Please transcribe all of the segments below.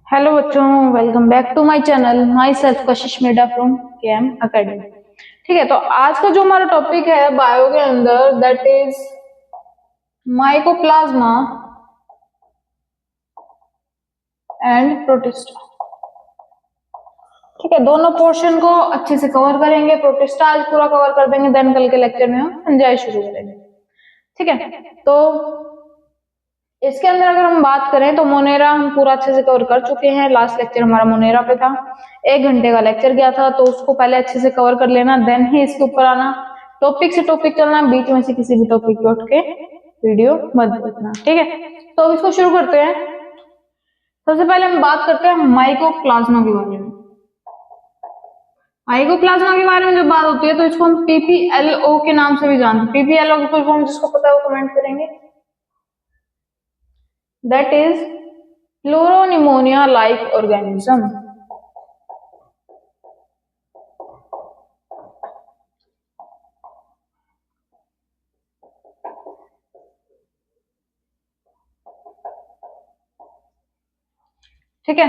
Hello बच्चों, welcome back to my channel. Myself Kashish Meda from KM academy. ठीक है, तो आज का जो हमारा टॉपिक है बायो के अंदर, that is mycoplasma and protista. ठीक है, दोनों पोर्शन को अच्छे से कवर करेंगे। प्रोटिस्टा आज पूरा कवर कर देंगे, देन कल के लेक्चर में हम एंजॉय शुरू करेंगे। ठीक है, तो इसके अंदर अगर हम बात करें तो मोनेरा हम पूरा अच्छे से कवर कर चुके हैं। लास्ट लेक्चर हमारा मोनेरा पे था, 1 घंटे का लेक्चर गया था, तो उसको पहले अच्छे से कवर कर लेना, देन ही इसके ऊपर आना। टॉपिक से टॉपिक चलना, बीच में से किसी भी टॉपिक पे उठ के वीडियो मत देखना। ठीक है, तो अब इसको शुरू करते हैं। सबसे पहले हम बात करते हैं माइकोप्लाज्मा के बारे में। माइकोप्लाज्मा के बारे में जब बात होती है तो इसको हम पीपीएलओ के नाम से भी जानते हैं। पीपीएलओ की फुल फॉर्म जिसको पता है वो कमेंट करेंगे। That is pleuropneumonia like organism. ठीक है,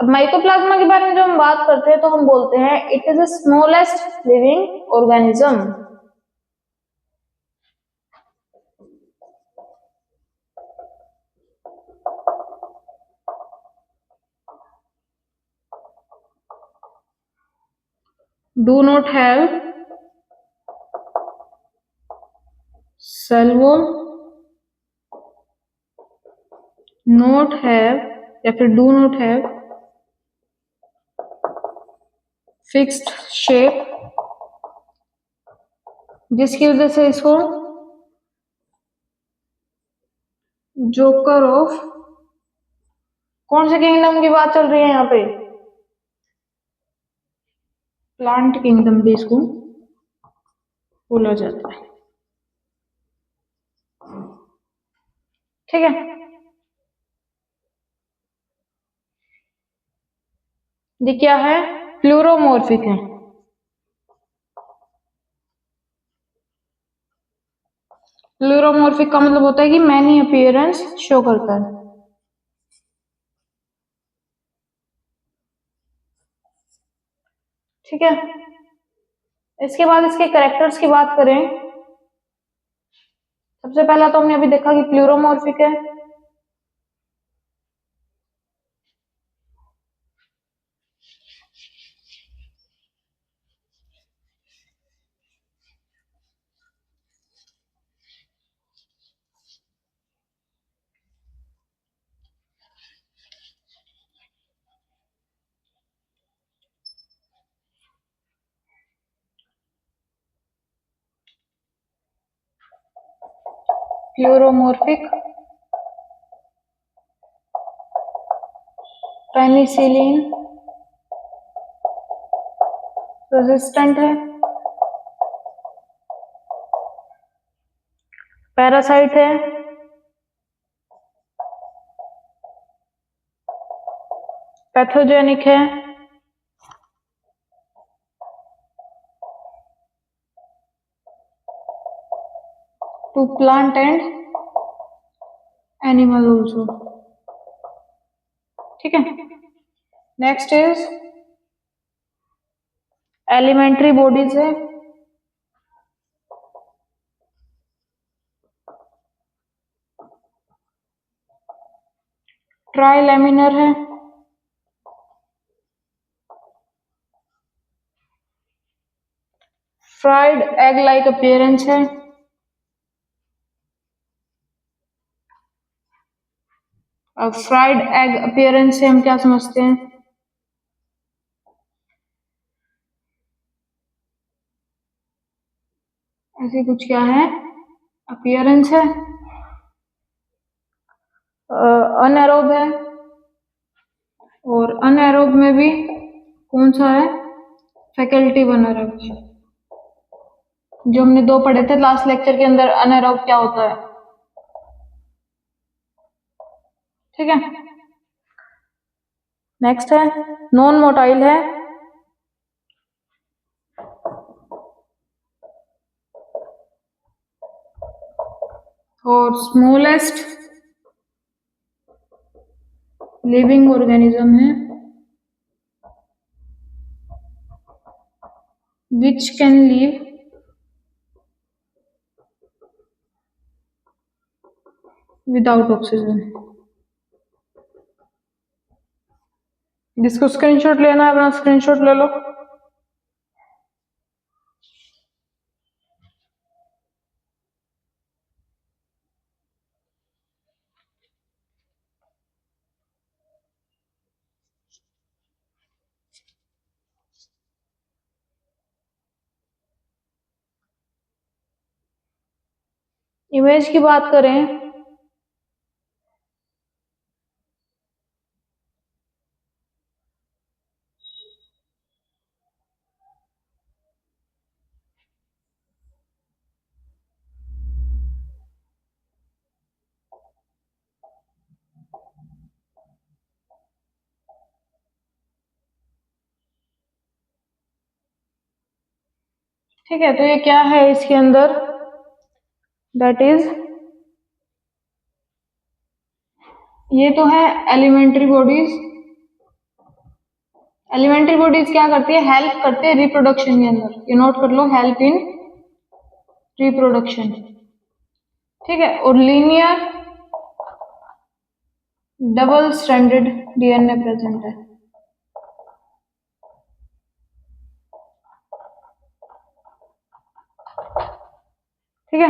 अब माइकोप्लाज्मा के बारे में जब हम बात करते हैं तो हम बोलते हैं it is the smallest living organism. Do not have cell wall, not have या फिर do not have fixed shape, जिसकी वजह से इसको जोकर ऑफ, कौन से किंगडम की बात चल रही है यहाँ पे? प्लांट किंगडम भी इसको बोला जाता है। ठीक है, ये क्या है? प्लूरोमॉर्फिक है। प्लूरोमॉर्फिक का मतलब होता है कि मैनी अपीयरेंस शो करता है। ठीक है, इसके बाद इसके कैरेक्टर्स की बात करें। सबसे पहला तो हमने अभी देखा कि प्लूरोमॉर्फिक है। प्लूरोमॉर्फिक, पेनिसिलिन रेजिस्टेंट है, पैरासाइट है, पैथोजेनिक है, to plant and animal also. ठीक है, नेक्स्ट इज एलिमेंट्री बॉडीज है, ट्राइलेमिनर है, फ्राइड एग लाइक अपीयरेंस है, अब फ्राइड एग अपीयरेंस से हम क्या समझते हैं? ऐसी कुछ क्या है? अपीयरेंस है। अनएरोब है, और अनएरोब में भी कौन सा है? फैकल्टी अनएरोब, जो हमने 2 पढ़े थे लास्ट लेक्चर के अंदर। अनएरोब क्या होता है? ठीक है, नेक्स्ट है नॉन मोटाइल है, और स्मॉलेस्ट लिविंग ऑर्गेनिज्म है which can live without oxygen. जिसको स्क्रीनशॉट लेना है अपना स्क्रीनशॉट ले लो। इमेज की बात करें ठीक है, तो ये क्या है इसके अंदर, दैट इज ये तो है एलिमेंट्री बॉडीज। एलिमेंट्री बॉडीज क्या करती है, हेल्प करते हैं रिप्रोडक्शन के अंदर, ये नोट कर लो, हेल्प इन रिप्रोडक्शन। ठीक है, और linear double stranded DNA present है। ठीक है,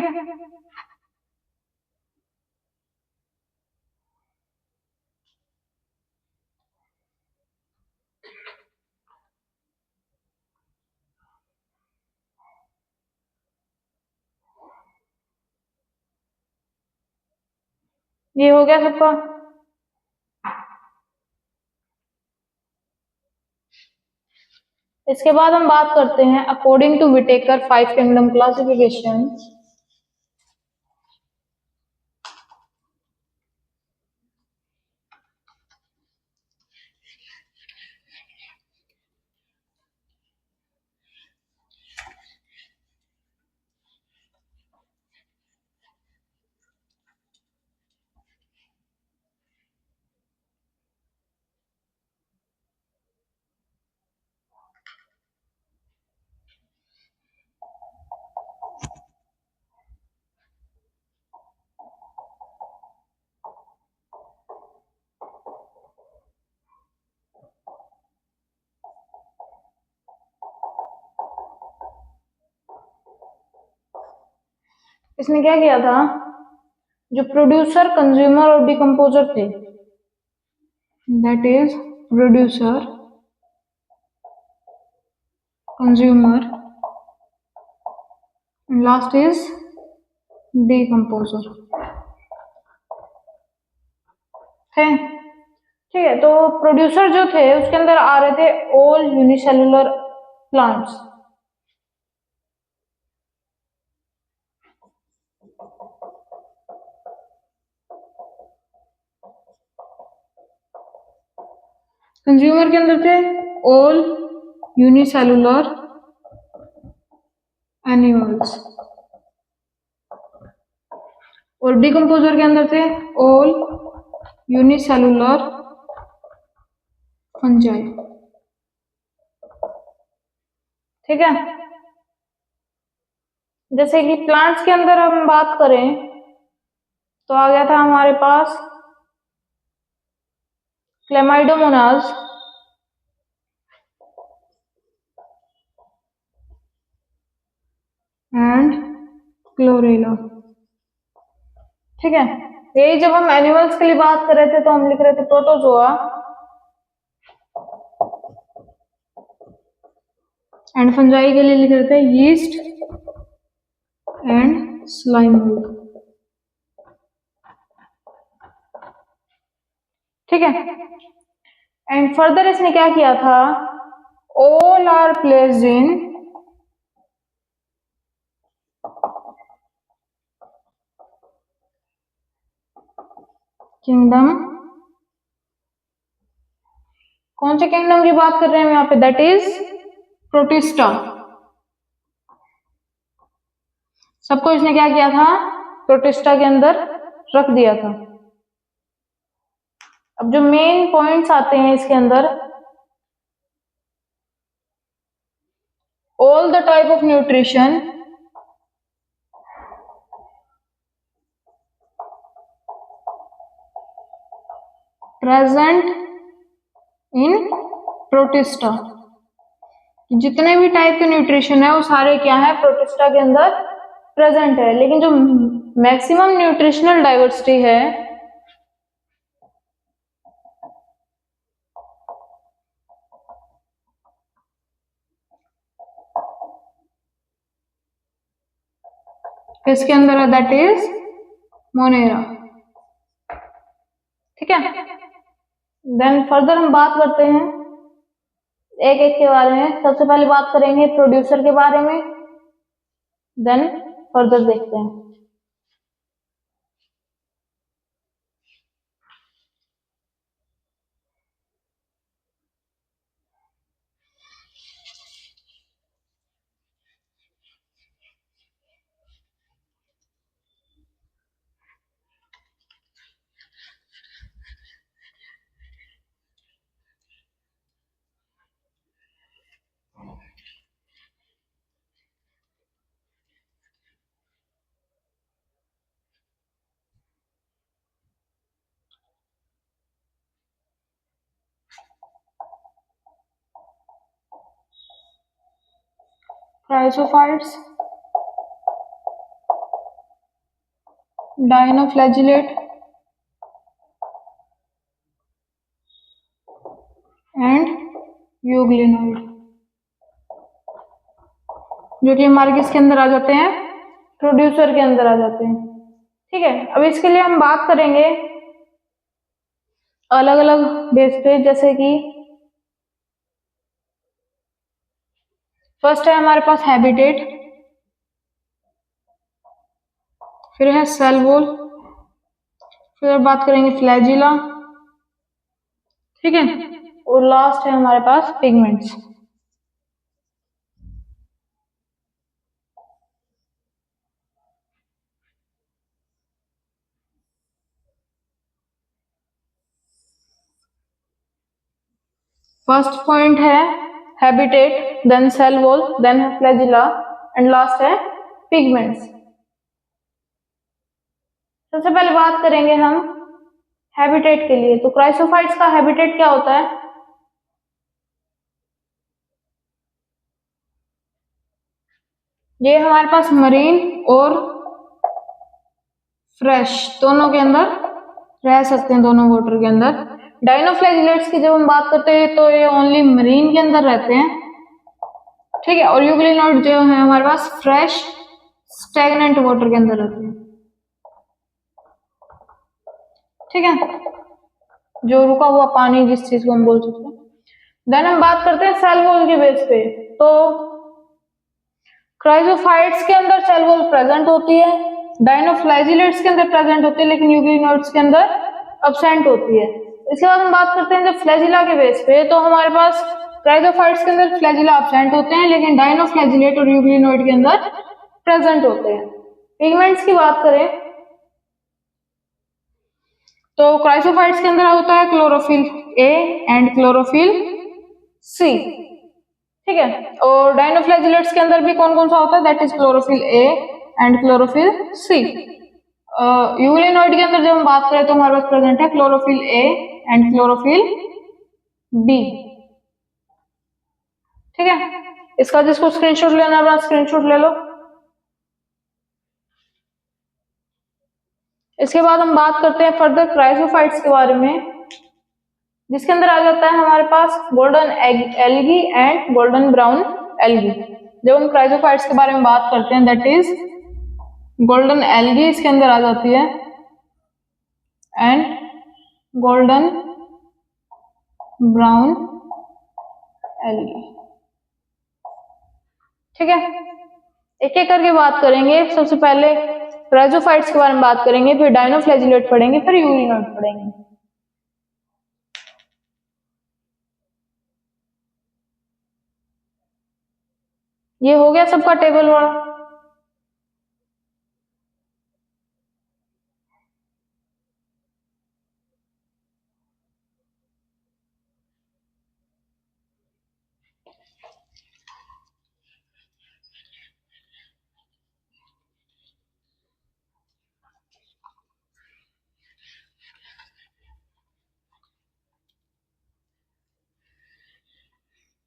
ये हो गया सबका। इसके बाद हम बात करते हैं according to Whittaker 5 kingdom classification. इसने क्या किया था, जो प्रोड्यूसर, कंज्यूमर और डिकम्पोजर थे, that is producer, consumer, last is decomposer. ठीक है, तो प्रोड्यूसर जो थे उसके अंदर आ रहे थे ऑल यूनिसेलुलर प्लांट्स। कंज्यूमर के अंदर थे ऑल यूनिसेलुलर एनिमल्स, और डिकम्पोजर के अंदर थे ऑल यूनिसेलुलर फंजाई। ठीक है, जैसे कि प्लांट्स के अंदर हम बात करें तो आ गया था हमारे पास क्लेमाइडोमोनास, एंड क्लोरेला। ठीक है, यही जब हम एनिमल्स के लिए बात कर रहे थे तो हम लिख रहे थे प्रोटोजोआ, एंड फंजाई के लिए लिख रहे थे यीस्ट एंड स्लाइम मोल्ड। ठीक है, एंड फर्दर इसने क्या किया था, all are placed in kingdom. कौन से किंगडम की बात कर रहे हैं यहाँ पे, दैट इज प्रोटिस्टा। सबको इसने क्या किया था, प्रोटिस्टा के अंदर रख दिया था। अब जो मेन पॉइंट्स आते हैं इसके अंदर, all the type of nutrition present in protista, जितने भी टाइप के न्यूट्रिशन है वो सारे क्या है, प्रोटिस्टा के अंदर प्रेजेंट है। लेकिन जो मैक्सिमम न्यूट्रिशनल डाइवर्सिटी है इसके अंदर है, दैट इज मोनेरा। ठीक है, देन फर्दर हम बात करते हैं एक एक के बारे में। सबसे पहले बात करेंगे प्रोड्यूसर के बारे में, देन फर्दर देखते हैं। क्राइसोफाइट्स, डाइनोफ्लैजिलेट एंड यूग्लिनोइड, जो कि हमारे किसके अंदर आ जाते हैं, प्रोड्यूसर के अंदर आ जाते हैं। ठीक है, अब इसके लिए हम बात करेंगे अलग अलग बेस पे, जैसे कि फर्स्ट है हमारे पास हैबिटेट, फिर है सेल वॉल, फिर बात करेंगे फ्लैजिला, ठीक है, और लास्ट है हमारे पास पिगमेंट्स। फर्स्ट पॉइंट है habitat, then cell wall, then है फ्लैजिला एंड लास्ट है पिगमेंट्स। सबसे पहले बात करेंगे हम हैबिटेट के लिए। तो क्राइसोफाइट्स का हैबिटेट क्या होता है, ये हमारे पास मरीन और फ्रेश दोनों के अंदर रह सकते हैं, दोनों वाटर के अंदर। डाइनोफ्लैजिलेट्स की जब हम बात करते हैं तो ये ओनली मरीन के अंदर रहते हैं, ठीक है, और यूग्लिनोइड जो है हमारे पास फ्रेश स्टैग्नेंट वाटर के अंदर रहते हैं, ठीक है, जो रुका हुआ पानी जिस चीज को हम बोल सकते हैं। देन हम बात करते हैं सेल वॉल के बेस पे। तो क्राइसोफाइट्स के अंदर सेल वॉल प्रेजेंट होती है, डाइनोफ्लैजिलेट्स के अंदर प्रेजेंट होती है, लेकिन यूग्लिनोइड्स के अंदर अब्सेंट होती है। इसके बाद हम बात करते हैं जब फ्लैजिला के बेस पे, तो हमारे पास क्राइसोफाइट्स के अंदर फ्लैजिला अब्सेंट होते हैं, लेकिन डाइनोफ्लैजिलेट और यूग्लिनोइड के अंदर प्रेजेंट होते हैं। पिगमेंट्स की बात करें तो क्राइसोफाइट्स के अंदर होता है chlorophyll A and chlorophyll C, ठीक है, और डाइनोफ्लैजिलेट्स के अंदर भी कौन कौन सा होता है, that is chlorophyll A and chlorophyll C. Euglenoid के अंदर जब हम बात करें तो हमारे पास प्रेजेंट है chlorophyll A and chlorophyll B, ठीक है। इसका जिसको स्क्रीनशॉट लेना है अपना स्क्रीनशॉट ले लो। इसके बाद हम बात करते हैं फर्दर क्राइसोफाइट्स के बारे में, जिसके अंदर आ जाता है हमारे पास golden algae and golden brown algae. जब हम क्राइसोफाइट्स के बारे में बात करते हैं दैट इज गोल्डन एल्गी इसके अंदर आ जाती है एंड गोल्डन ब्राउन एल्गी, ठीक है। एक एक करके बात करेंगे। सबसे पहले क्राइसोफाइट्स के बारे में बात करेंगे, फिर डाइनोफ्लैजिलेट पढ़ेंगे, फिर यूग्लिनोइड पढ़ेंगे। ये हो गया सबका टेबल वाला।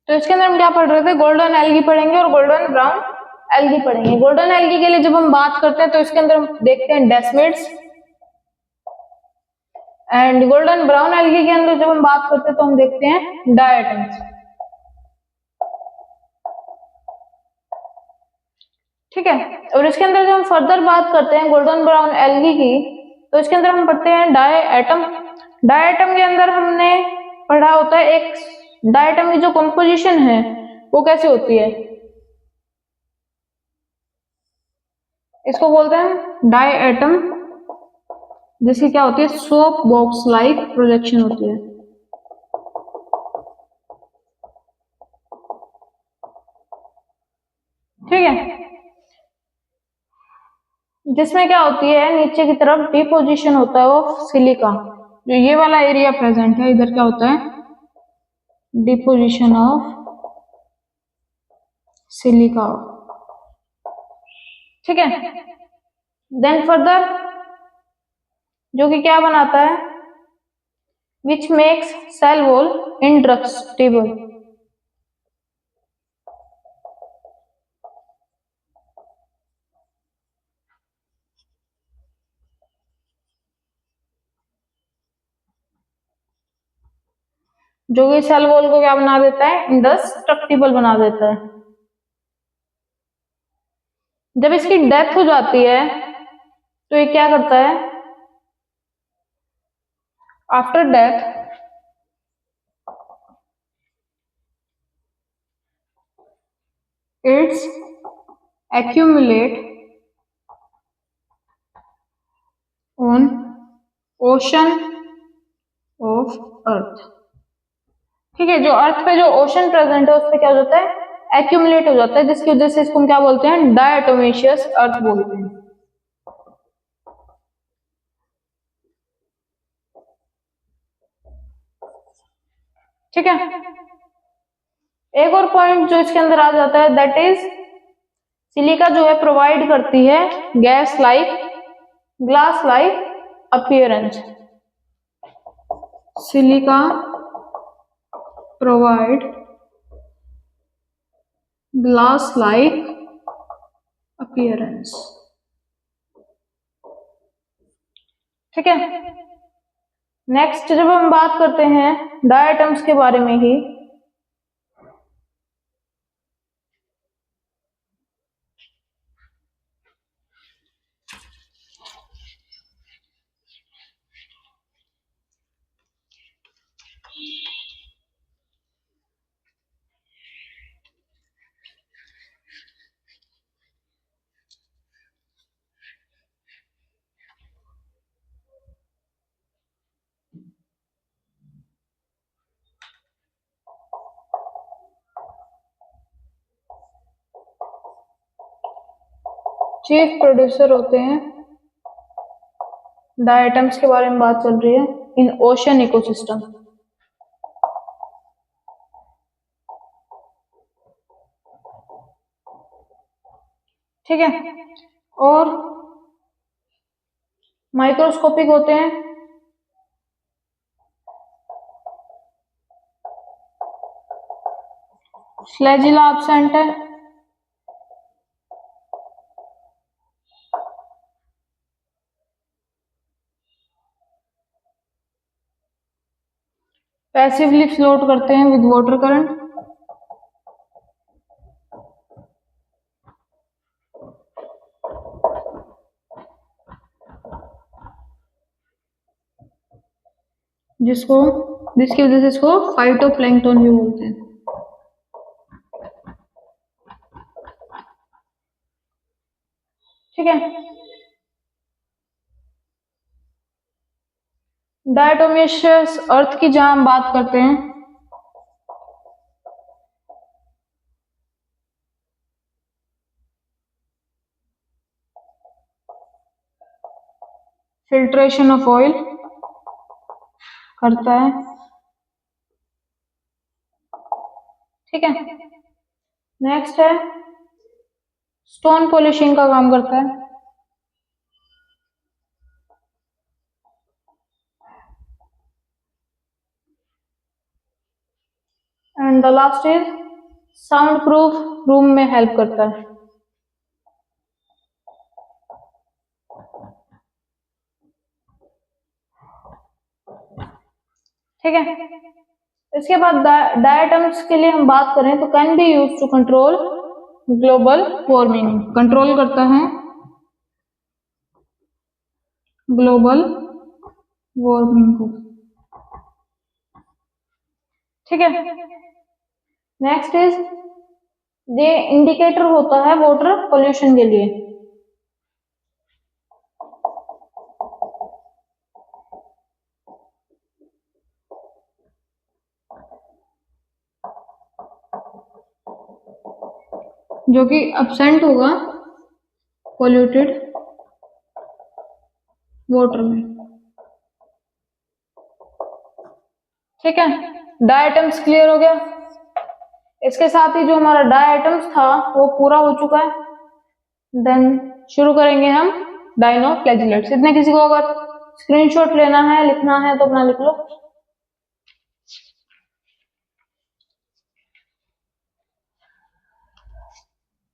तो इसके अंदर हम क्या पढ़ रहे थे, गोल्डन एल्गी पढ़ेंगे और गोल्डन ब्राउन एल्गी पढ़ेंगे। गोल्डन एल्गी के लिए जब हम बात करते हैं तो इसके अंदर हम देखते हैं desmids, and golden brown algae के अंदर जब हम बात करते हैं तो हम देखते हैं डायटम्स। ठीक है, और इसके अंदर जब हम फर्दर बात करते हैं गोल्डन ब्राउन एल्गी की, तो इसके अंदर हम पढ़ते हैं डायटम। डायटम के अंदर हमने पढ़ा होता है एक डायटम की जो कंपोजिशन है वो कैसे होती है, इसको बोलते हैं डायटम, जिसकी क्या होती है, सोप बॉक्स लाइक प्रोजेक्शन होती है। ठीक है, जिसमें क्या होती है, नीचे की तरफ डिपोजिशन होता है ऑफ सिलिका, जो ये वाला एरिया प्रेजेंट है, इधर क्या होता है, डिपोजिशन ऑफ सिलिका। ठीक है, देन फर्दर जो कि क्या बनाता है, विच मेक्स सेल वॉल इंडस्ट्रक्टिबल। जो कि सेल वॉल को क्या बना देता है, इंडस्ट्रक्टिबल बना देता है। जब इसकी डेथ हो जाती है तो ये क्या करता है, after death it's accumulate on ocean of अर्थ। ठीक है, जो अर्थ पे जो ओशन प्रेजेंट है उस पे क्या हो जाता है, एक्यूमुलेट हो जाता है, जिसकी वजह से इसको हम क्या बोलते हैं, डायटोमेशियस अर्थ बोलते हैं। ठीक है, एक और पॉइंट जो इसके अंदर आ जाता है, दैट इज सिलिका जो है प्रोवाइड करती है gas like glass like appearance. Silica provide glass like appearance. ठीक है, नेक्स्ट जब हम बात करते हैं डायटम्स के बारे में ही, चीफ प्रोड्यूसर होते हैं, डायटम्स के बारे में बात चल रही है इन ओशन इकोसिस्टम। ठीक है, और माइक्रोस्कोपिक होते हैं, फ्लैजिला एब्सेंट है, पैसिवली फ्लोट करते हैं विद वाटर करंट, जिसकी वजह से इसको फाइटोप्लैंक्टन भी बोलते हैं। ठीक है, डायटोमेशियस अर्थ की जहां हम बात करते हैं, फिल्ट्रेशन ऑफ ऑयल करता है। ठीक है। नेक्स्ट है स्टोन पॉलिशिंग का काम करता है। And the last is sound proof room में हेल्प करता है। ठीक है। इसके बाद डायटम्स के लिए हम बात करें तो can be use to control global warming, control करता है ग्लोबल वार्मिंग को। ठीक है। नेक्स्ट इज ये इंडिकेटर होता है वाटर पोल्यूशन के लिए। जो कि एब्सेंट होगा पोल्यूटेड वाटर में। ठीक है। डायटम्स क्लियर हो गया। इसके साथ ही जो हमारा डायटम्स था वो पूरा हो चुका है। देन शुरू करेंगे हम डायनोफ्लैजिलेट्स। इतने किसी को अगर स्क्रीनशॉट लेना है लिखना है तो अपना लिख लो।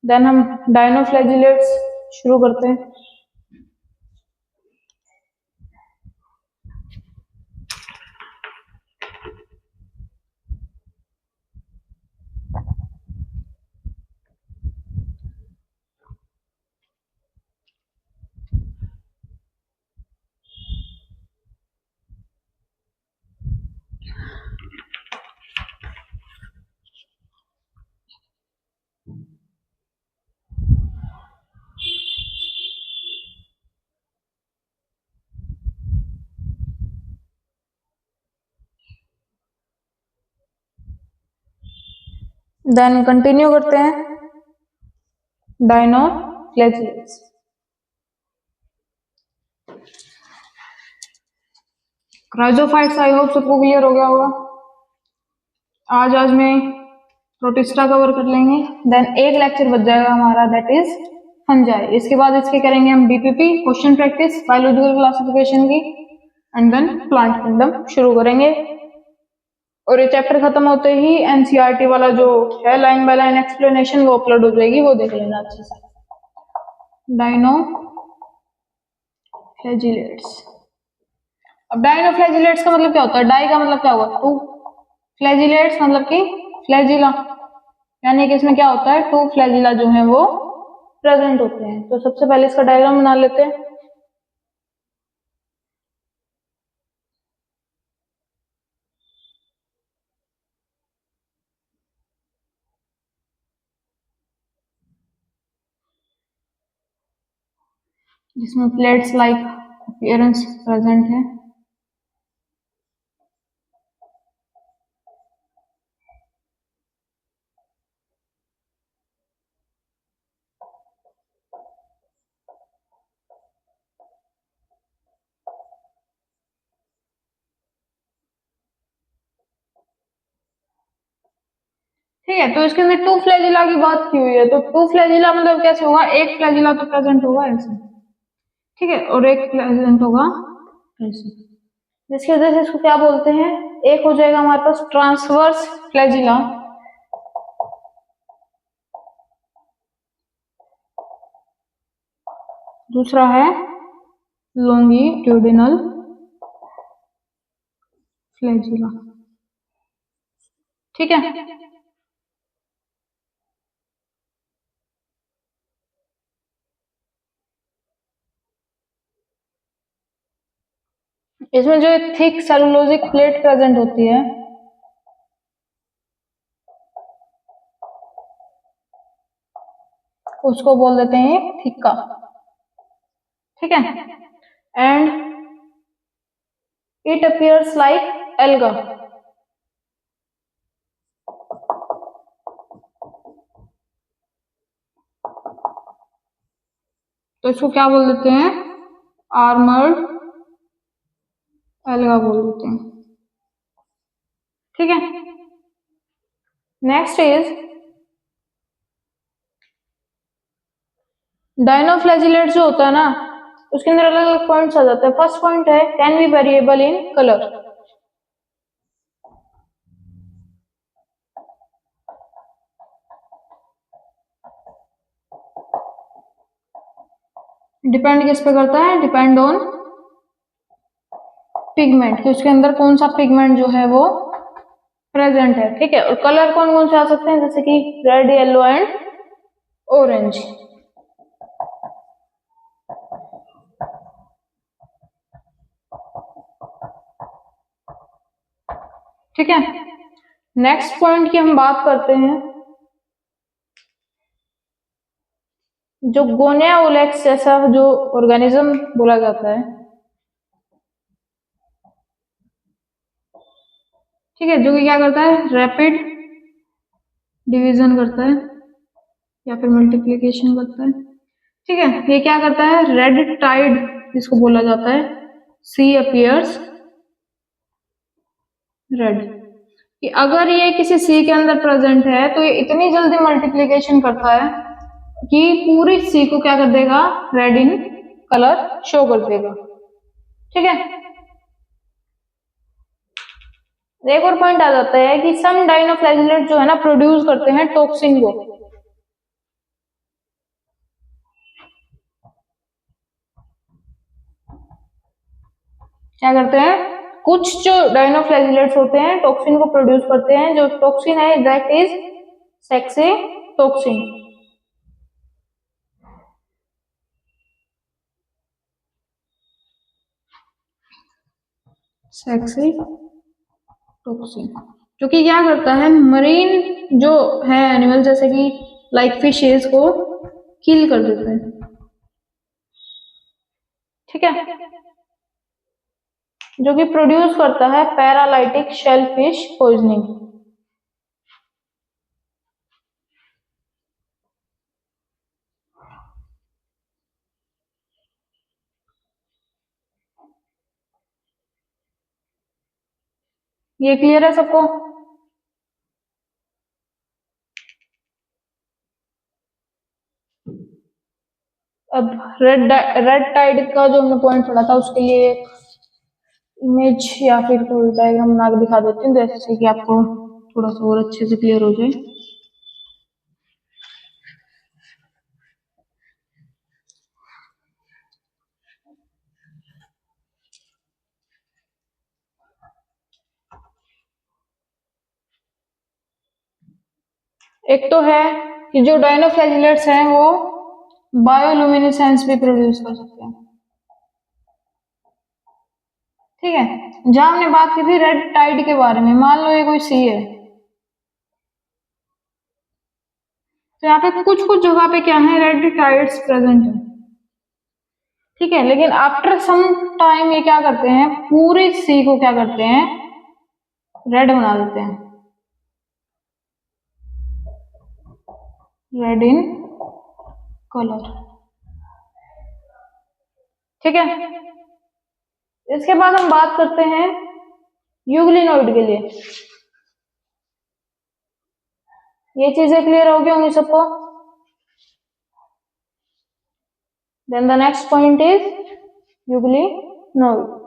देन हम डायनोफ्लैजिलेट्स शुरू करते हैं। देन कंटिन्यू करते हैं डायनोफ्लैजिलेट्स। क्राइजोफाइट्स आई होप सबको क्लियर हो गया होगा। आज में प्रोटिस्टा कवर कर लेंगे। देन एक लेक्चर बच जाएगा हमारा, दैट इज फंजाई। इसके बाद इसके करेंगे हम BPP question practice biological classification की, एंड देन प्लांट किंगडम शुरू करेंगे। और ये चैप्टर खत्म होते ही एनसीईआरटी वाला जो है लाइन बाय लाइन एक्सप्लेनेशन वो अपलोड हो जाएगी, वो देख लेना अच्छे से। डायनोफ्लैजिलेट्स। अब डायनोफ्लैजिलेट्स का मतलब क्या होता है? डाई का मतलब क्या होगा? टू। फ्लैजिलेट्स मतलब कि फ्लैजिला, यानी कि इसमें क्या होता है? टू फ्लैजिला जो है वो प्रेजेंट होते हैं। तो सबसे पहले इसका डायग्राम बना लेते हैं। जिसमें प्लेट्स लाइक अपीयरेंस प्रेजेंट है। ठीक है। तो इसके अंदर टू फ्लैजिला की बात की हुई है, तो टू फ्लैजिला मतलब कैसे होगा? एक फ्लैजिला तो प्रेजेंट होगा ऐसे, ठीक है, और एक प्रेजेंट होगा ऐसे, जिसकी वजह से इसको क्या बोलते हैं? एक हो जाएगा हमारे पास ट्रांसवर्स फ्लैजिला, दूसरा है लॉन्गिट्यूडिनल फ्लैजिला। ठीक है। इसमें जो थिक सेलुलोजिक प्लेट प्रेजेंट होती है उसको बोल देते हैं थिक्का। ठीक है। And it appears like alga. तो इसको क्या बोल देते हैं? आर्मर्ड एल्गा बोल देते हैं। ठीक है। नेक्स्ट इज डायनोफ्लैजिलेट जो होता है ना, उसके अंदर अलग अलग पॉइंट्स आ जाते हैं। फर्स्ट पॉइंट है can be variable in colour. Depend किस पे करता है? डिपेंड ऑन पिगमेंट, कि उसके अंदर कौन सा पिगमेंट जो है वो प्रेजेंट है। ठीक है, और कलर कौन कौन से आ सकते हैं? जैसे कि रेड, येलो एंड ऑरेंज। ठीक है, नेक्स्ट पॉइंट की हम बात करते हैं, जो गोनिया ओलेक्स जैसा जो ऑर्गेनिज्म बोला जाता है। ठीक है, जो कि क्या करता है? रैपिड डिवीजन करता है या फिर मल्टीप्लिकेशन करता है। ठीक है, ये क्या करता है? रेड टाइड जिसको बोला जाता है, सी अपीयर्स रेड, कि अगर ये किसी सी के अंदर प्रेजेंट है तो ये इतनी जल्दी मल्टीप्लिकेशन करता है कि पूरी सी को क्या कर देगा? रेड इन कलर शो कर देगा। ठीक है, एक और पॉइंट आ जाता है कि सम डाइनोफ्लैजिलेट जो है ना प्रोड्यूस करते हैं टॉक्सिन को। क्या करते हैं? कुछ जो डाइनोफ्लैजिलेट्स होते हैं टॉक्सिन को प्रोड्यूस करते हैं। जो टॉक्सिन है that is sexy toxin. Sexy toxin जो कि क्या करता है? मरीन जो है एनिमल जैसे कि लाइक फिशेज को किल कर देता है। ठीक है, जो कि प्रोड्यूस करता है पैरालाइटिक शेलफिश पॉइजनिंग। ये क्लियर है सबको? अब रेड टाइड का जो हमने पॉइंट पढ़ा था उसके लिए इमेज या फिर कोई डायग्राम बना के दिखा देती हूँ जैसे कि आपको थोड़ा सा और अच्छे से क्लियर हो जाए। एक तो है कि जो डायनोफ्लैजिलेट्स हैं वो बायोलुमिनेसेंस भी प्रोड्यूस कर सकते हैं। ठीक है, जहां हमने बात की थी रेड टाइड के बारे में, मान लो ये कोई सी है, तो यहाँ पे कुछ कुछ जगह पे क्या है? रेड टाइड्स प्रेजेंट है। ठीक है, लेकिन आफ्टर सम टाइम ये क्या करते हैं? पूरी सी को क्या करते हैं? रेड बना देते हैं, रेड इन कलर। ठीक है, इसके बाद हम बात करते हैं यूग्लिनोइड के लिए। ये चीजें क्लियर हो गई होंगी सबको? Then the next point is euglenoid.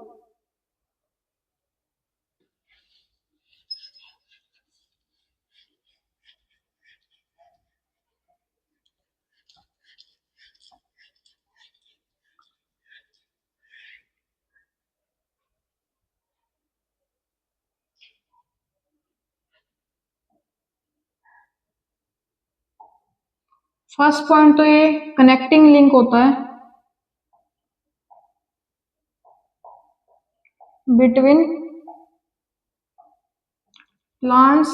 First point तो ये कनेक्टिंग लिंक होता है बिटवीन प्लांट्स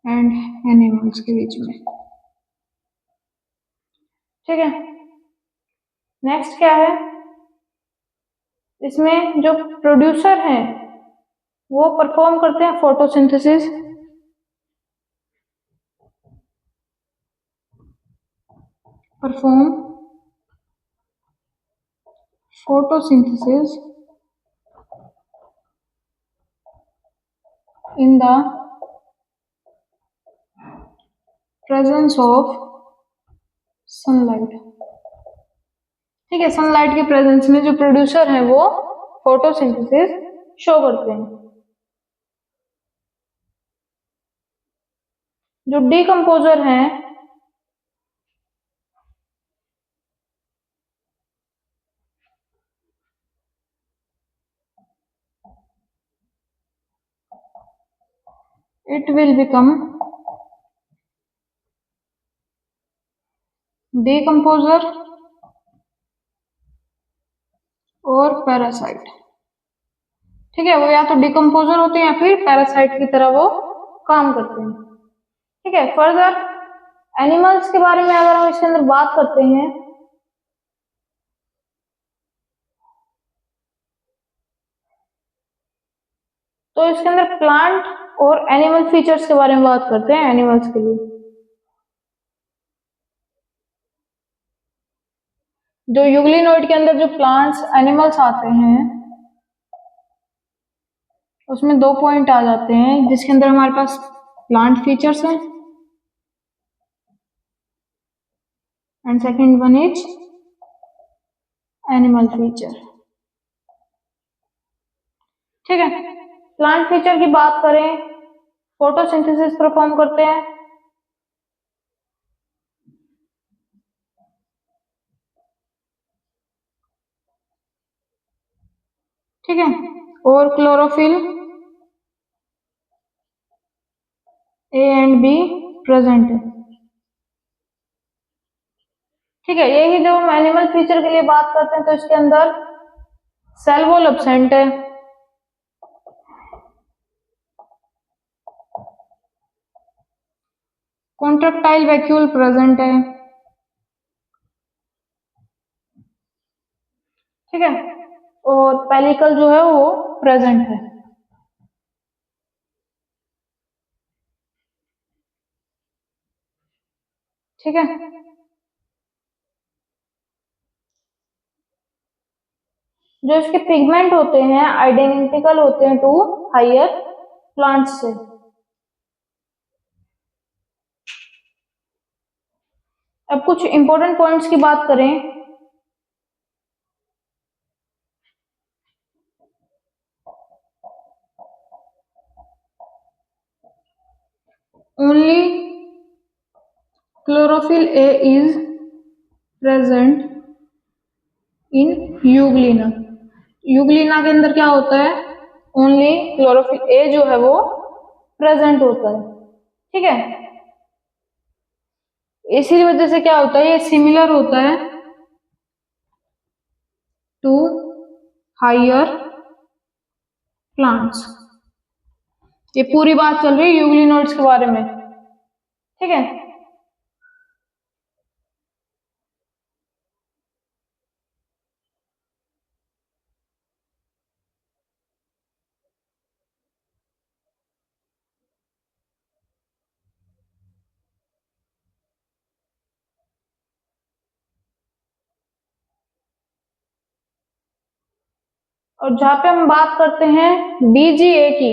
एंड एनिमल्स के बीच में। ठीक है, नेक्स्ट क्या है? इसमें जो प्रोड्यूसर हैं वो परफॉर्म करते हैं photosynthesis. Perform photosynthesis in the presence of sunlight. ठीक है, सनलाइट के प्रेजेंस में जो प्रोड्यूसर है वो फोटोसिंथेसिस शो करते हैं। जो डीकम्पोजर हैं it will become decomposer और पैरासाइट। ठीक है, वो या तो डिकम्पोजर होते हैं या फिर पैरासाइट की तरह वो काम करते हैं। ठीक है, फर्दर एनिमल्स के बारे में अगर हम इसके अंदर बात करते हैं तो इसके अंदर प्लांट और एनिमल फीचर्स के बारे में बात करते हैं एनिमल्स के लिए। जो यूग्लिनोइड के अंदर जो प्लांट्स एनिमल्स आते हैं उसमें 2 पॉइंट आ जाते हैं, जिसके अंदर हमारे पास प्लांट फीचर्स हैं and second one is animal feature. ठीक है, प्लांट फीचर की बात करें, फोटोसिंथेसिस परफॉर्म करते हैं, ठीक है, और chlorophyll A and be present है। ठीक है, यही जब हम एनिमल फीचर के लिए बात करते हैं तो इसके अंदर सेल वॉल एब्सेंट है, कॉन्ट्रेक्टाइल वैक्यूल प्रेजेंट है। ठीक है, और पेलिकल जो है वो प्रेजेंट है। ठीक है, जो इसके पिगमेंट होते हैं आइडेंटिकल होते हैं टू हायर प्लांट्स से। अब कुछ इंपॉर्टेंट पॉइंट्स की बात करें, only chlorophyll A is present in Euglena. Euglena के अंदर क्या होता है, ओनली क्लोरोफिल ए जो है वो प्रेजेंट होता है। ठीक है, इसी वजह से क्या होता है, ये सिमिलर होता है टू हायर प्लांट्स। ये पूरी बात चल रही है यूग्लिनोइड्स के बारे में। ठीक है, और जहां पे हम बात करते हैं बीजीए की,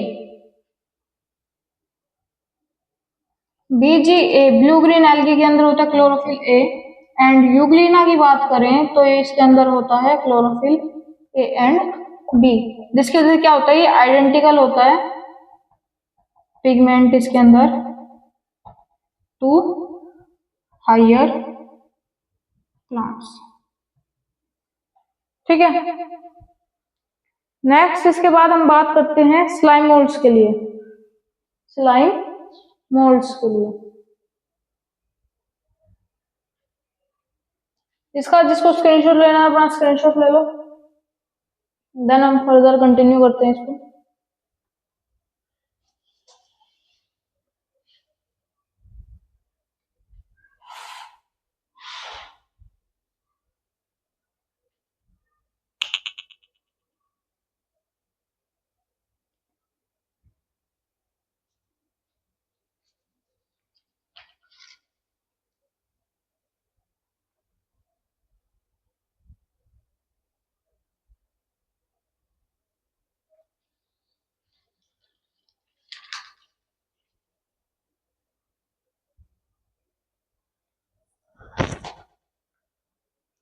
बीजीए ब्लू ग्रीन एल्गी के अंदर होता है क्लोरोफिल ए, एंड यूग्लिना की बात करें तो ये इसके अंदर होता है क्लोरोफिल ए एंड बी, जिसकी वजह से क्या होता है, ये आइडेंटिकल होता है पिगमेंट इसके अंदर टू हायर प्लांट्स। ठीक है, नेक्स्ट इसके बाद हम बात करते हैं स्लाइम मोल्ड्स के लिए। स्लाइम मोल्ड्स के लिए इसका जिसको स्क्रीनशॉट लेना है अपना स्क्रीनशॉट ले लो, देन हम फर्दर कंटिन्यू करते हैं इसको।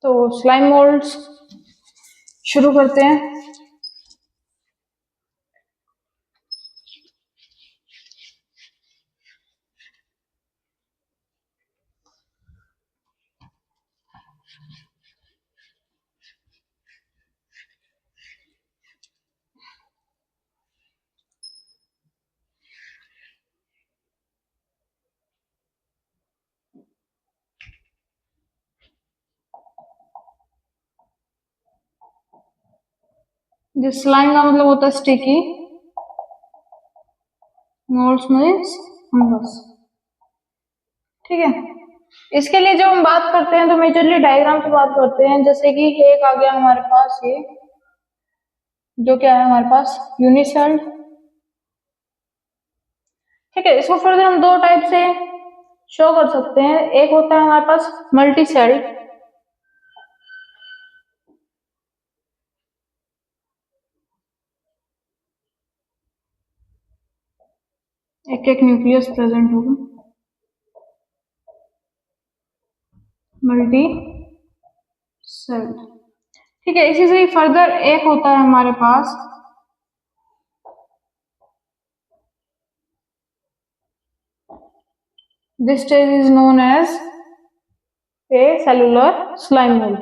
तो स्लाइम मोल्ड्स शुरू करते हैं। जिस स्लाइम का मतलब होता है स्टिकी, मोल्ड्स मीन्स फंगस। ठीक है, इसके लिए जब हम बात करते हैं तो मेजरली डायग्राम से बात करते हैं। जैसे कि एक आ गया हमारे पास ये, जो क्या है हमारे पास यूनिसेल्ड। ठीक है, इसको फर्दर हम दो टाइप से शो कर सकते हैं। एक होता है हमारे पास मल्टी सेल्ड, एक एक न्यूक्लियस प्रेजेंट होगा, मल्टी सेल्ड। ठीक है, इसी से फर्दर एक होता है हमारे पास this stage is known as a cellular slime mould.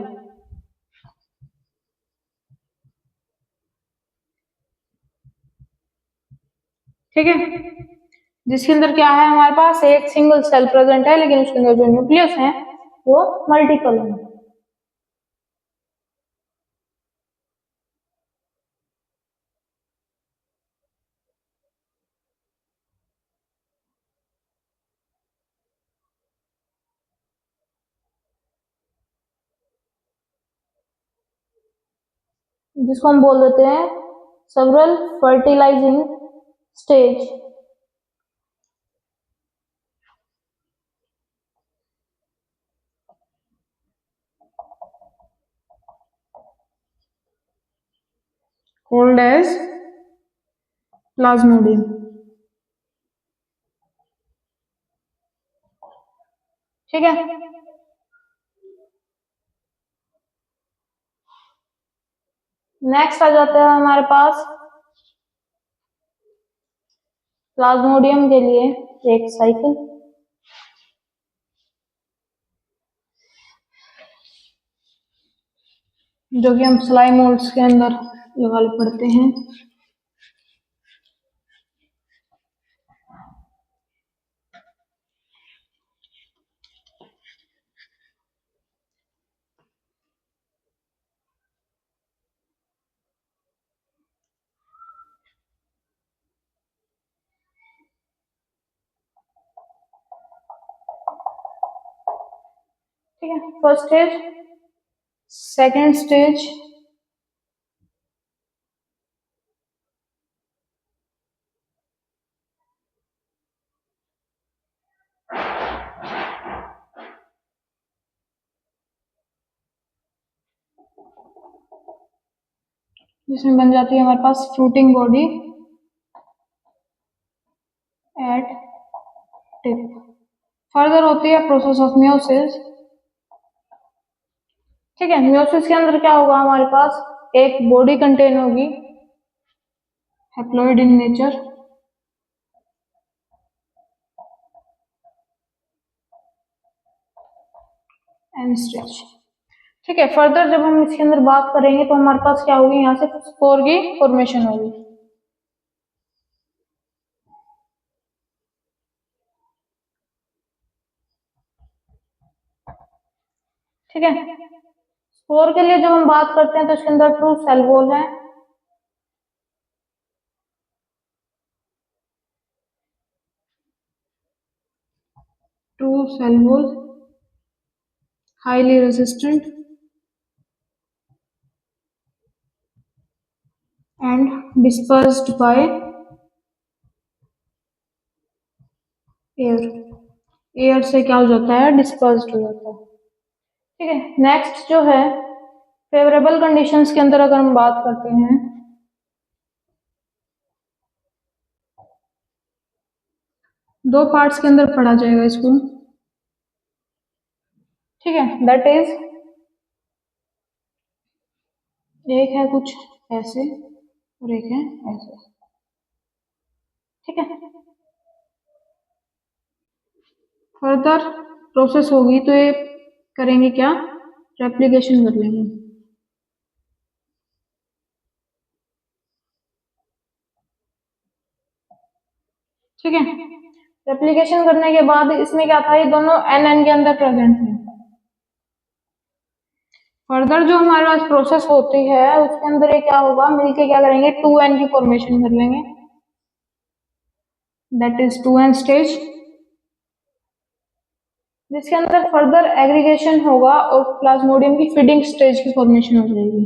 ठीक है, जिसके अंदर क्या है हमारे पास एक सिंगल सेल प्रेजेंट है, लेकिन उसके अंदर जो न्यूक्लियस है वो मल्टीपल है। जिसको हम बोल देते हैं several fertilising stage. called as Plasmodium. ठीक है, नेक्स्ट आ जाता है हमारे पास प्लाज्मोडियम के लिए एक साइकिल, जो कि हम स्लाइम मोल्ड्स के अंदर ये वाले पढ़ते हैं। ठीक है, फर्स्ट स्टेज, सेकेंड स्टेज, जिसमें बन जाती है हमारे पास fruiting body at tip. Further होती है प्रोसेस ऑफ मियोसिस। ठीक है, मियोसिस के अंदर क्या होगा हमारे पास एक बॉडी कंटेन होगी, haploid in nature, and stage. ठीक है, फर्दर जब हम इसके अंदर बात करेंगे तो हमारे पास क्या होगी, यहाँ से स्पोर की फॉर्मेशन होगी। ठीक है, स्पोर के लिए जब हम बात करते हैं तो इसके अंदर ट्रू सेल वॉल है, true cell wall, highly resistant and dispersed by air. Air से क्या हो जाता है, डिस्पर्स्ड हो जाता है। ठीक है, नेक्स्ट जो है फेवरेबल कंडीशंस के अंदर अगर हम बात करते हैं दो पार्ट्स के अंदर पढ़ा जाएगा इसको। ठीक है, दैट इज एक है कुछ ऐसे और एक है ऐसे, ठीक है। फर्दर प्रोसेस होगी तो ये करेंगे क्या, रेप्लिकेशन कर लेंगे। ठीक है, रेप्लिकेशन करने के बाद इसमें क्या था, ये दोनों एन के अंदर प्रेजेंट है। फर्दर जो हमारे पास प्रोसेस होती है उसके अंदर ये क्या होगा, मिलके क्या करेंगे, 2n की फॉर्मेशन कर लेंगे, दैट इज 2n स्टेज, जिसके अंदर फर्दर एग्रीगेशन होगा और प्लाज्मोडियम की फीडिंग स्टेज की फॉर्मेशन हो जाएगी।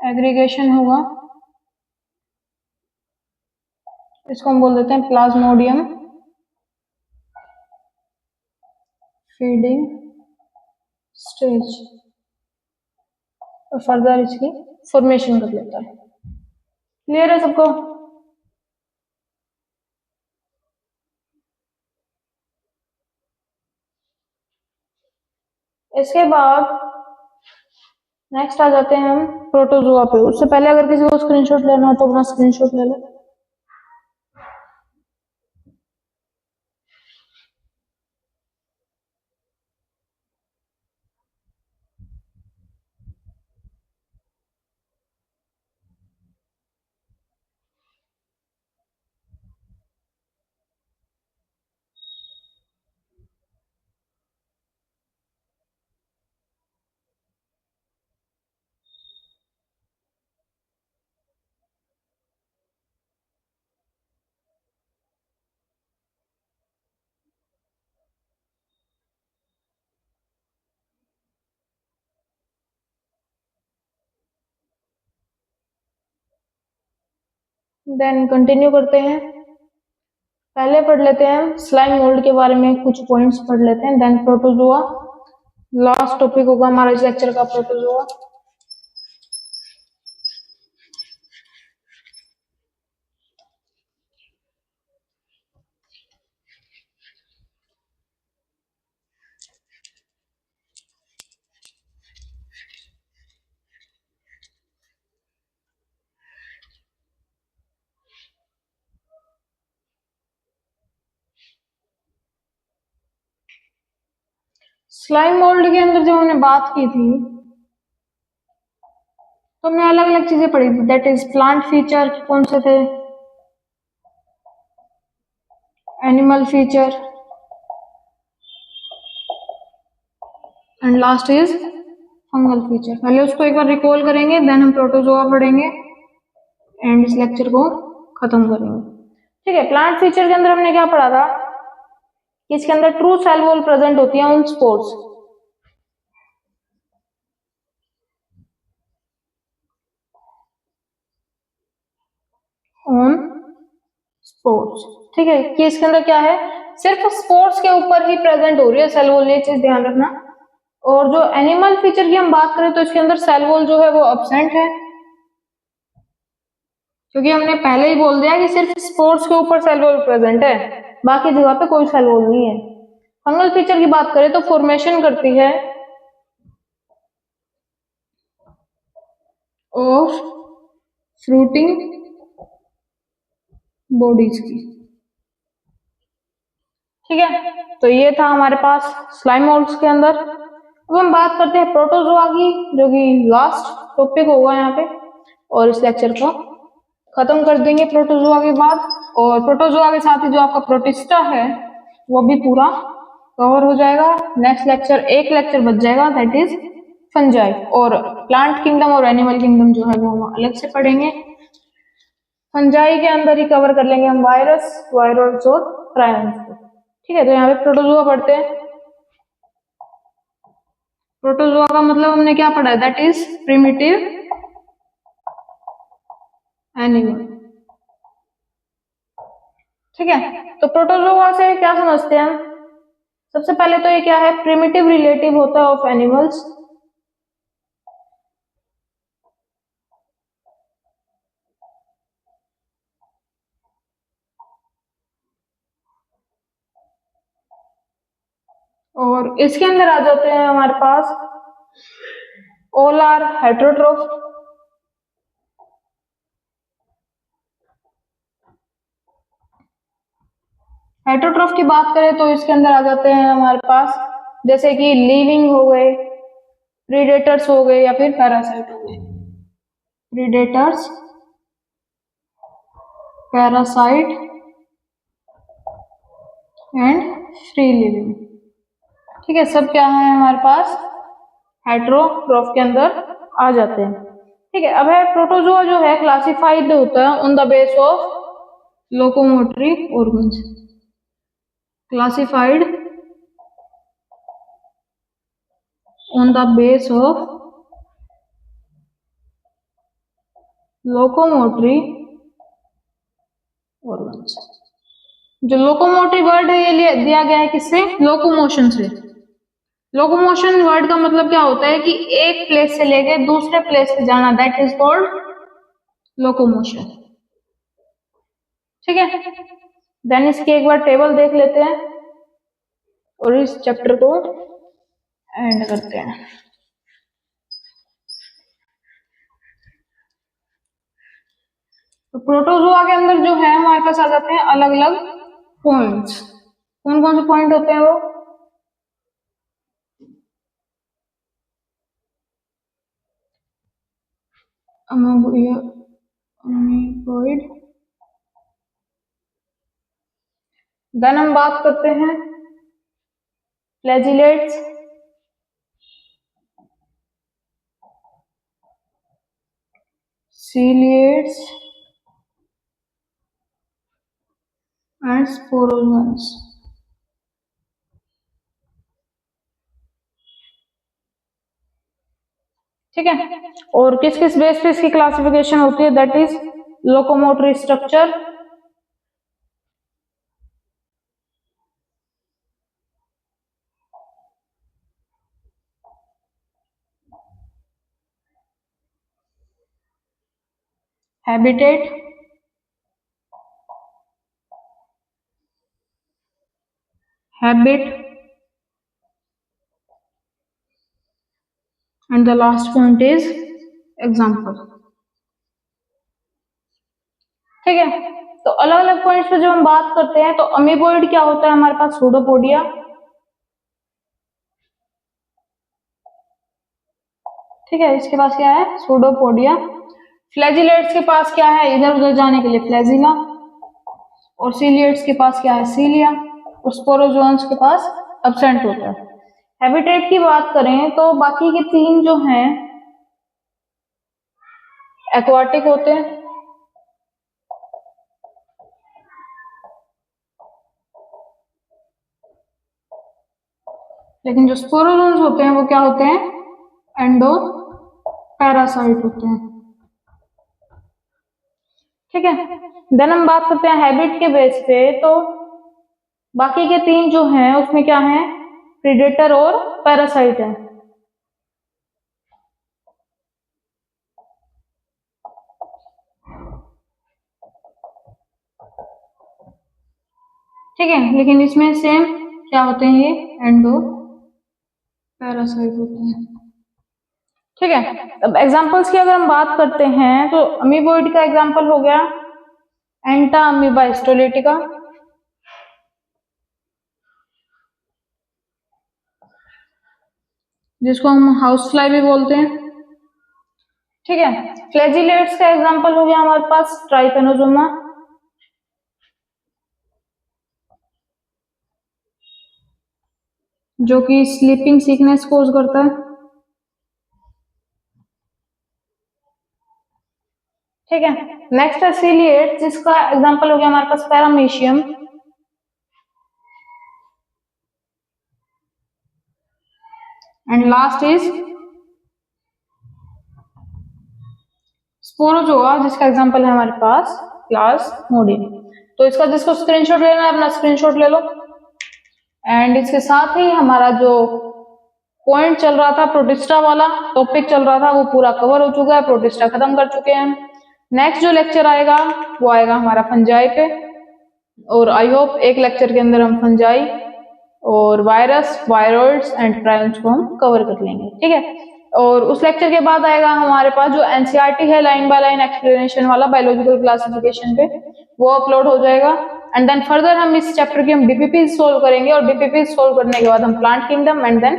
एग्रीगेशन होगा, इसको हम बोल देते हैं प्लाज्मोडियम फीडिंग स्टेज, और फर्दर इसकी फॉर्मेशन कर लेता है। क्लियर है सबको? इसके बाद नेक्स्ट आ जाते हैं हम प्रोटोजोआ पे। उससे पहले अगर किसी को स्क्रीनशॉट लेना हो तो अपना स्क्रीनशॉट ले लो। देन कंटिन्यू करते हैं। पहले पढ़ लेते हैं स्लाइम मोल्ड के बारे में, कुछ पॉइंट्स पढ़ लेते हैं, देन प्रोटोजोआ। लास्ट टॉपिक होगा हमारा इस लेक्चर का प्रोटोजोआ। स्लाइम मोल्ड के अंदर जब हमने बात की थी तो हमने अलग अलग चीजें पढ़ी थी, दैट इज प्लांट फीचर कौन से थे, animal feature, and last is fungal feature. पहले उसको एक बार रिकॉल करेंगे, देन हम प्रोटोजोआ पढ़ेंगे एंड इस लेक्चर को खत्म करेंगे। ठीक है, प्लांट फीचर के अंदर हमने क्या पढ़ा था कि इसके अंदर ट्रू सेल वॉल प्रेजेंट होती है ऑन स्पोर्स, ऑन स्पोर्स। ठीक है, कि इसके अंदर क्या है, सिर्फ स्पोर्स के ऊपर ही प्रेजेंट हो रही है सेल वॉल, ये चीज ध्यान रखना। और जो एनिमल फीचर की हम बात करें तो इसके अंदर सेल वॉल जो है वो एब्सेंट है, क्योंकि हमने पहले ही बोल दिया कि सिर्फ स्पोर्स के ऊपर सेल वॉल प्रेजेंट है, बाकी जगह पे कोई सेल वॉल नहीं है। फंगल फीचर की बात करें तो फॉर्मेशन करती है ऑफ फ्रूटिंग बॉडीज की। ठीक है, तो ये था हमारे पास स्लाइम मोल्ड्स के अंदर। अब हम बात करते हैं प्रोटोजोआ की, जो कि लास्ट टॉपिक होगा यहाँ पे, और इस लेक्चर को खत्म कर देंगे प्रोटोजोआ के बाद। और प्रोटोजोआ के साथ ही जो आपका प्रोटिस्टा है वो भी पूरा कवर हो जाएगा। नेक्स्ट लेक्चर, एक लेक्चर बच जाएगा, दैट इज फंजाई। और प्लांट किंगडम और एनिमल किंगडम जो है वो हम अलग से पढ़ेंगे। फंजाई के अंदर ही कवर कर लेंगे हम वायरस, वायरस और प्रायन्स को। ठीक है, तो यहाँ पे प्रोटोजोआ पढ़ते हैं। प्रोटोजोआ का मतलब हमने क्या पढ़ा है, दैट इज प्रिमिटिव एनिमल। ठीक है, तो प्रोटोजोआ से क्या समझते हैं हम, सबसे पहले तो ये क्या है, प्रिमिटिव रिलेटिव होता है ऑफ एनिमल्स। और इसके अंदर आ जाते हैं हमारे पास ऑल आर हेटेरोट्रोफ। हेटेरोट्रोफ की बात करें तो इसके अंदर आ जाते हैं हमारे पास जैसे कि लिविंग हो गए, प्रीडेटर्स हो गए या फिर पैरासाइट हो गए। Predators, parasite and free living. ठीक है, सब क्या है हमारे पास हेटेरोट्रोफ के अंदर आ जाते हैं। ठीक है, अब है प्रोटोजोआ जो है क्लासिफाइड होता है on the base of locomotory organs. Classified on the base of locomotory organs. जो लोकोमोटरी वर्ड है ये दिया गया है किससे? लोकोमोशन से। लोकोमोशन वर्ड का मतलब क्या होता है कि एक प्लेस से लेके दूसरे प्लेस पे जाना, दैट इज कॉल्ड लोकोमोशन। ठीक है, देन इसकी एक बार टेबल देख लेते हैं और इस चैप्टर को एंड करते हैं। तो प्रोटोजोआ के अंदर जो है हमारे पास आ जाते हैं अलग अलग पॉइंट्स। कौन कौन से पॉइंट होते हैं वो? अमीबॉइड। देन हम बात करते हैं फ्लैजिलेट्स, सीलिएट्स एंड स्पोरोजोन्स। ठीक है, और किस किस बेस पे इसकी क्लासिफिकेशन होती है? That is locomotory structure, habitat, habit and the last point is example. ठीक है, तो अलग अलग पॉइंट्स पे जब हम बात करते हैं तो अमीबॉइड क्या होता है हमारे पास? सूडोपोडिया। ठीक है, इसके पास क्या है? सूडोपोडिया। फ्लैजिलेट्स के पास क्या है? इधर उधर जाने के लिए फ्लैजिला। और सीलिएट्स के पास क्या है? सीलिया। और स्पोरोजोन्स के पास एब्सेंट होता है। हैबिटेट की बात करें तो बाकी के तीन जो हैं एक्वाटिक होते हैं। लेकिन जो स्पोरोजोन्स होते हैं वो क्या होते हैं? एंडो पैरासाइट होते हैं। ठीक है, देन हम बात करते हैं हैबिट के बेस पे। तो बाकी के तीन जो हैं उसमें क्या है? प्रीडेटर और पैरासाइट है। ठीक है, लेकिन इसमें सेम क्या होते हैं? ये एंडो पैरासाइट होते हैं। ठीक है, अब एग्जांपल्स की अगर हम बात करते हैं तो अमीबॉइड का एग्जांपल हो गया एंटा अमीबा हिस्टोलिटिका, जिसको हम हाउस फ्लाई भी बोलते हैं। ठीक है, फ्लैजिलेट्स का एग्जांपल हो गया हमारे पास ट्राइपेनोसोमा, जो कि स्लीपिंग सिकनेस कोज करता है। ठीक है, नेक्स्ट है सीलिएट, जिसका एग्जांपल हो गया हमारे पास paramecium. And last is sporozoa, जिसका एग्जांपल है हमारे पास प्लाज्मोडियम। तो इसका जिसको स्क्रीनशॉट लेना है अपना स्क्रीनशॉट ले लो। एंड इसके साथ ही हमारा जो पॉइंट चल रहा था, प्रोटिस्टा वाला टॉपिक चल रहा था, वो पूरा कवर हो चुका है। प्रोटिस्टा खत्म कर चुके हैं। नेक्स्ट जो लेक्चर आएगा वो आएगा हमारा फंजाई पे। और आई होप एक लेक्चर के अंदर हम फंजाई और वायरस, वायरॉइड्स एंड प्रायन्स को हम कवर कर लेंगे, ठीक है। और उस लेक्चर के बाद आएगा हमारे पास जो एनसीईआरटी है लाइन बाय लाइन एक्सप्लेनेशन वाला बायोलॉजिकल क्लासिफिकेशन पे, वो अपलोड हो जाएगा। एंड देन फर्दर हम इस चैप्टर की हम डीपीपी सोल्व करेंगे और डीपीपी सोल्व करने के बाद हम plant kingdom and then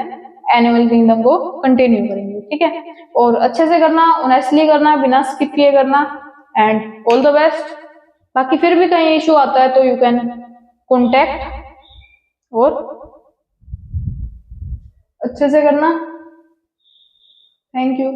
animal kingdom को कंटिन्यू करेंगे, ठीक है। और अच्छे से करना, ऑनेस्टली करना, बिना स्किप किए करना, एंड ऑल द बेस्ट। बाकी फिर भी कहीं इशू आता है तो यू कैन कॉन्टेक्ट, और अच्छे से करना। Thank you.